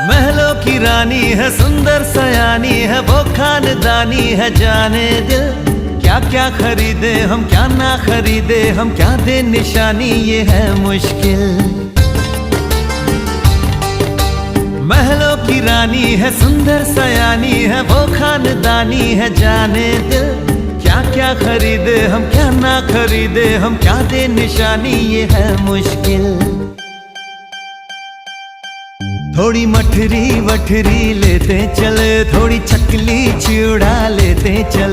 महलों की रानी है, सुंदर सयानी है, वो खानदानी है जाने दिल। क्या क्या खरीदे हम, क्या ना खरीदे हम, क्या दे निशानी, ये है मुश्किल। महलों की रानी है, सुंदर सयानी है, वो खानदानी है जाने दिल। क्या क्या खरीदे हम, क्या ना खरीदे हम, क्या दे निशानी, ये है मुश्किल। थोड़ी मठरी वठरी लेते चले, थोड़ी चकली चिड़ा लेते चले।